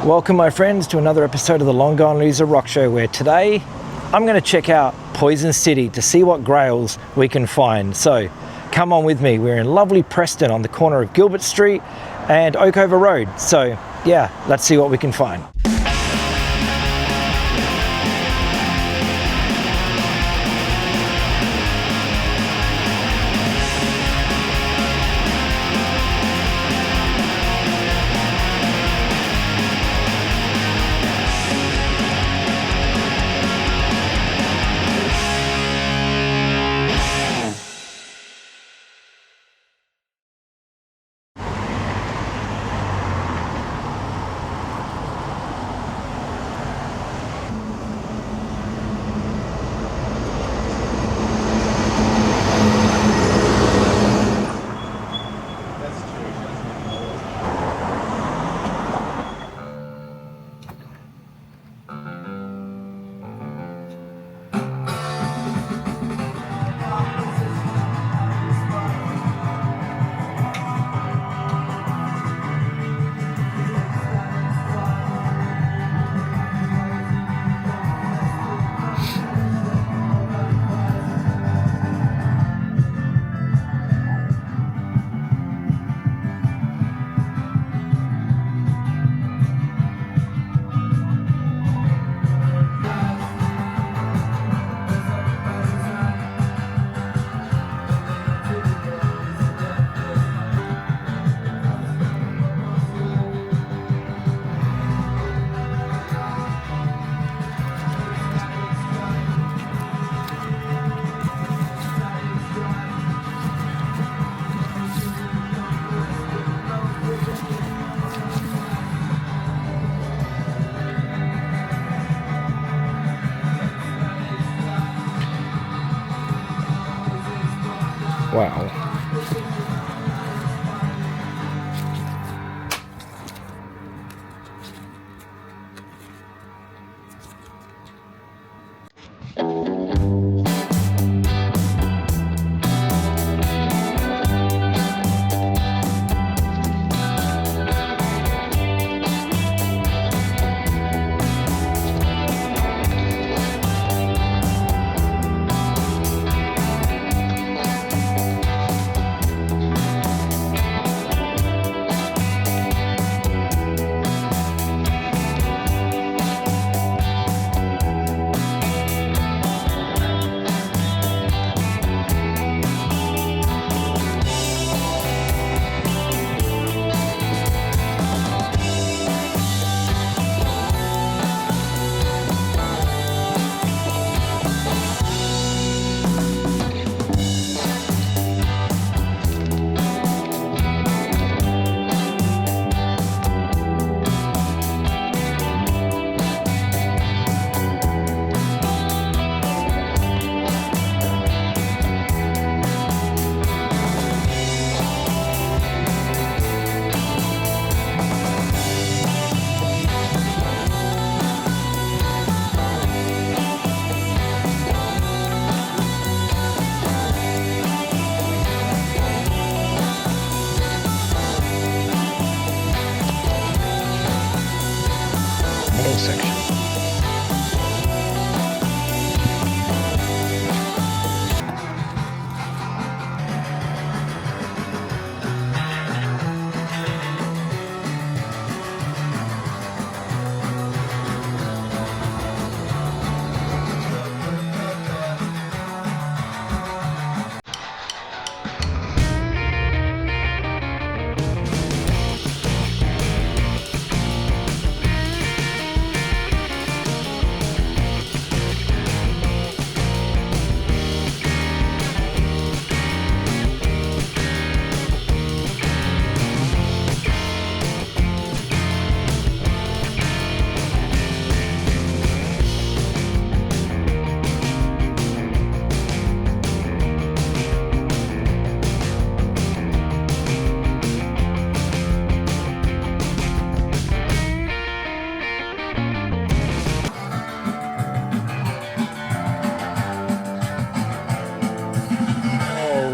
Welcome my friends to another episode of the Long Gone Loser Rock Show, where today I'm going to check out Poison City to see what grails we can find. So come on with me. We're in lovely Preston on the corner of Gilbert Street and Oakover Road. So yeah, let's see what we can find. Wow. Section.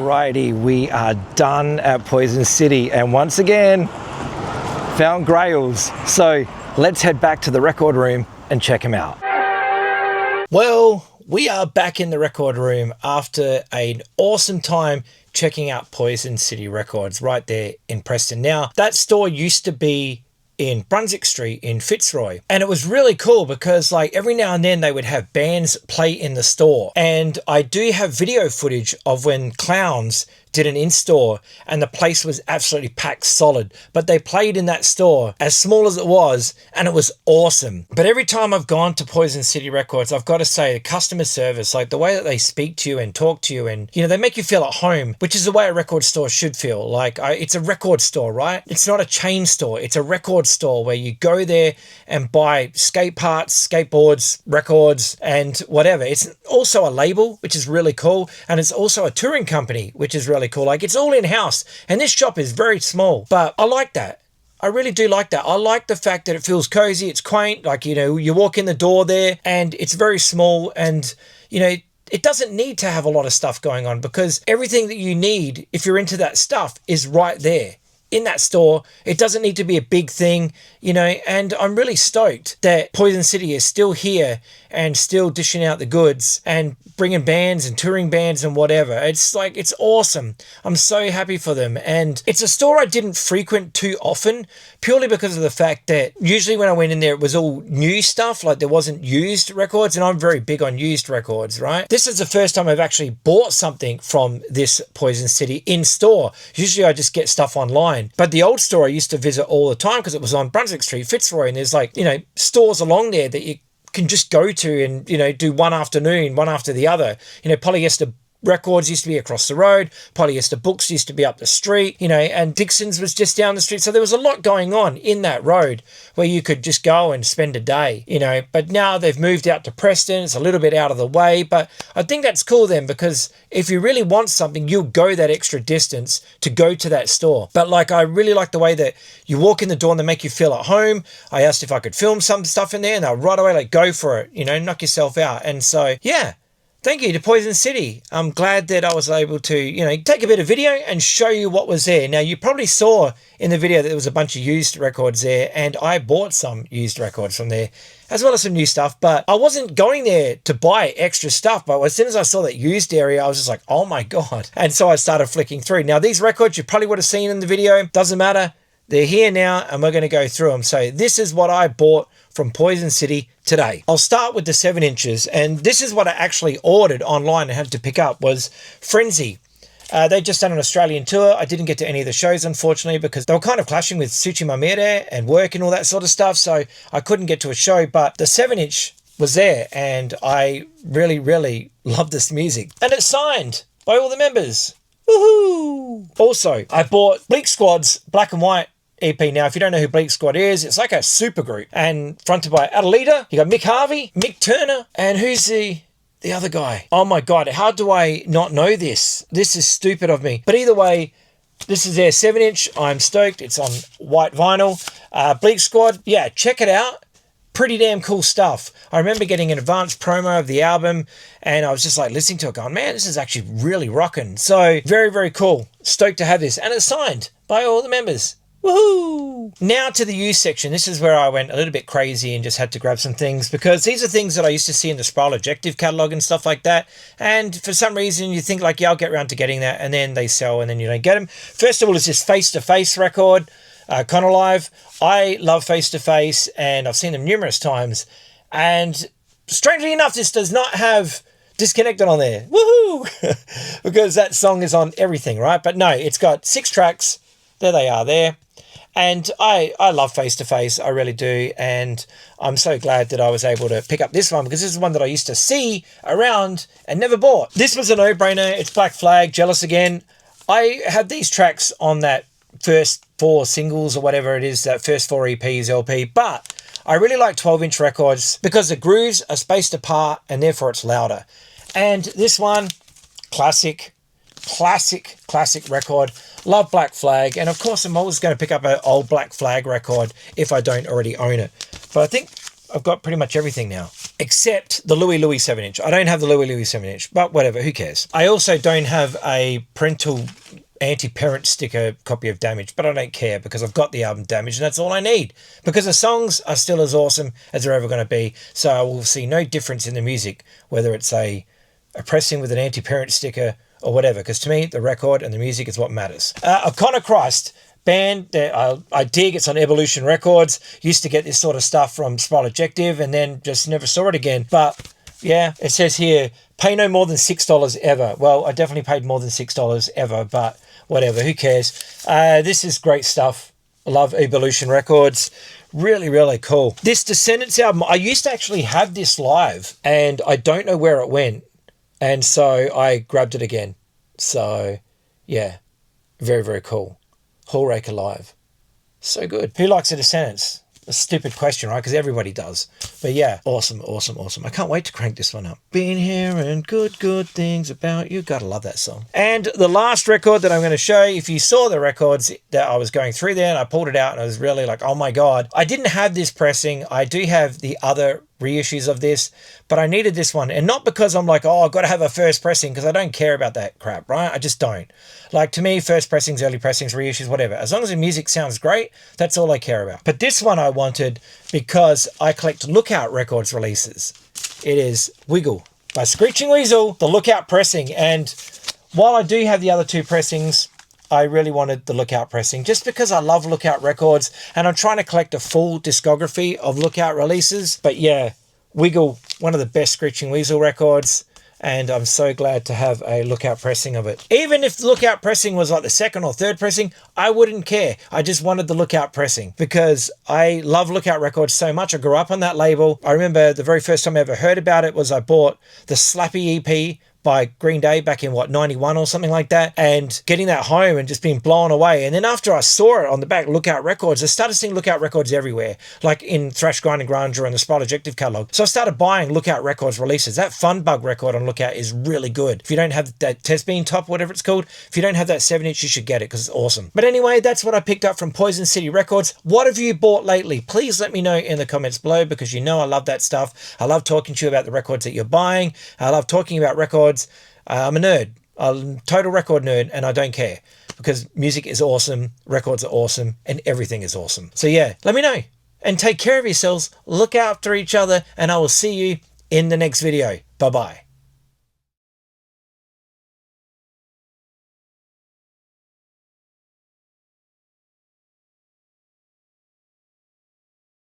Alrighty, we are done at Poison City, and once again found grails. So let's head back to the record room and check them out. Well, we are back in the record room after an awesome time checking out Poison City Records right there in Preston. Now, that store used to be in Brunswick Street in Fitzroy, and it was really cool because like every now and then they would have bands play in the store, and I do have video footage of when Clowns did an in-store and the place was absolutely packed solid, but they played in that store as small as it was, and it was awesome. But every time I've gone to Poison City Records, I've got to say the customer service, like the way that they speak to you and talk to you, and they make you feel at home, which is the way a record store should feel. Like it's a record store, right? It's not a chain store, it's a record store where you go there and buy skate parts, skateboards, records, and whatever. It's also a label, which is really cool, and it's also a touring company, which is really cool. Like it's all in-house, and this shop is very small, but I like that. I really do like that. I like the fact that it feels cozy, it's quaint, like, you walk in the door there and it's very small, and, it doesn't need to have a lot of stuff going on because everything that you need, if you're into that stuff, is right there in that store. It doesn't need to be a big thing, and I'm really stoked that Poison City is still here and still dishing out the goods and bringing bands and touring bands and whatever. It's awesome. I'm so happy for them. And it's a store I didn't frequent too often, purely because of the fact that usually when I went in there, it was all new stuff. Like there wasn't used records, and I'm very big on used records, right? This is the first time I've actually bought something from this Poison City in store. Usually I just get stuff online. But the old store I used to visit all the time because it was on Brunswick Street, Fitzroy, and there's stores along there that you can just go to and, do one afternoon, one after the other. Polyester Records used to be across the road. Polyester Books used to be up the street, and Dixon's was just down the street. So there was a lot going on in that road where you could just go and spend a day, But now they've moved out to Preston. It's a little bit out of the way, but I think that's cool then, because if you really want something, you'll go that extra distance to go to that store. But I really like the way that you walk in the door and they make you feel at home. I asked if I could film some stuff in there, and they'll right away go for it, knock yourself out. And so, yeah. Thank you to Poison City. I'm glad that I was able to, take a bit of video and show you what was there. Now, you probably saw in the video that there was a bunch of used records there, and I bought some used records from there, as well as some new stuff, but I wasn't going there to buy extra stuff. But as soon as I saw that used area, I was just like, oh my God. And so I started flicking through. Now, these records you probably would have seen in the video. Doesn't matter. They're here now, and we're going to go through them. So this is what I bought from Poison City today. I'll start with the 7 inches, and this is what I actually ordered online and had to pick up, was Frenzy. They just done an Australian tour. I didn't get to any of the shows, unfortunately, because they were kind of clashing with Suchi Mamere and work and all that sort of stuff, so I couldn't get to a show, but the 7-inch was there, and I really, really love this music. And it's signed by all the members. Woohoo! Also, I bought Bleak Squad's Black and White EP. Now, if you don't know who Bleak Squad is, it's like a super group, and fronted by Adelita. You got Mick Harvey, Mick Turner, and who's the other guy? Oh my God, how do I not know this? This is stupid of me. But either way, this is their 7-inch. I'm stoked. It's on white vinyl. Bleak Squad, yeah, check it out. Pretty damn cool stuff. I remember getting an advanced promo of the album, and I was just listening to it going, man, this is actually really rocking. So very, very cool. Stoked to have this. And it's signed by all the members. Woohoo! Now to the used section. This is where I went a little bit crazy and just had to grab some things, because these are things that I used to see in the Spiral Objective catalogue and stuff like that. And for some reason you think yeah, I'll get around to getting that, and then they sell and then you don't get them. First of all, it's this Face to Face record, Conor Live. I love Face to Face, and I've seen them numerous times. And strangely enough, this does not have Disconnected on there. Woohoo! Because that song is on everything, right? But no, it's got 6 tracks. There they are there. And I love Face to Face, I really do, and I'm so glad that I was able to pick up this one, because this is one that I used to see around and never bought. This was a no-brainer. It's Black Flag, Jealous Again. I had these tracks on that first 4 singles or whatever it is, that first 4 EPs, LP, but I really like 12-inch records because the grooves are spaced apart and therefore it's louder. And this one, classic record. Love Black Flag, and of course I'm always going to pick up an old Black Flag record if I don't already own it. But I think I've got pretty much everything now, except the Louie 7-inch. I don't have the Louie 7-inch, but whatever, who cares? I also don't have a parental anti-parent sticker copy of Damage, but I don't care because I've got the album Damage and that's all I need, because the songs are still as awesome as they're ever going to be. So I will see no difference in the music, whether it's a pressing with an anti-parent sticker or whatever, because to me the record and the music is what matters. Iconoclast band that I dig. It's on Evolution Records. Used to get this sort of stuff from Spiral Objective and then just never saw it again. But yeah, it says here, pay no more than $6 ever. Well, I definitely paid more than $6 ever, but whatever, who cares? This is great stuff. I love Evolution Records. Really, really cool. This Descendants album, I used to actually have this live and I don't know where it went. And so I grabbed it again. So yeah, very, very cool. Hallraker Live. So good. Who likes the Descendants? A stupid question, right? Because everybody does. But yeah, awesome, awesome, awesome. I can't wait to crank this one up. Been hearing good things about you. Gotta love that song. And the last record that I'm going to show, if you saw the records that I was going through there and I pulled it out and I was really like, oh my God. I didn't have this pressing. I do have the other reissues of this, but I needed this one. And not because I'm like, oh, I've got to have a first pressing, because I don't care about that crap, right? I just don't. Like, to me, first pressings, early pressings, reissues, whatever. As long as the music sounds great, that's all I care about. But this one I wanted because I collect Lookout Records releases. It is Wiggle by Screeching Weasel, the Lookout pressing. And while I do have the other two pressings, I really wanted the Lookout pressing just because I love Lookout Records and I'm trying to collect a full discography of Lookout releases. But yeah, Wiggle, one of the best Screeching Weasel records, and I'm so glad to have a Lookout pressing of it. Even if the Lookout pressing was like the second or third pressing, I wouldn't care. I just wanted the Lookout pressing because I love Lookout Records so much. I grew up on that label. I remember the very first time I ever heard about it was I bought the Slappy EP by Green Day back in 91 or something like that, and getting that home and just being blown away. And then after I saw it on the back, Lookout Records, I started seeing Lookout Records everywhere, like in Thrash Grind and Grunge or in the Spiral Objective catalog. So I started buying Lookout Records releases. That Fun Bug record on Lookout is really good. If you don't have that Test Bean Top, whatever it's called, if you don't have that 7-inch, you should get it because it's awesome. But anyway, that's what I picked up from Poison City Records. What have you bought lately? Please let me know in the comments below, because you know I love that stuff. I love talking to you about the records that you're buying. I love talking about records. I'm a nerd. I'm a total record nerd, and I don't care because music is awesome, records are awesome, and everything is awesome. So yeah, let me know and take care of yourselves. Look after each other, and I will see you in the next video. Bye-bye.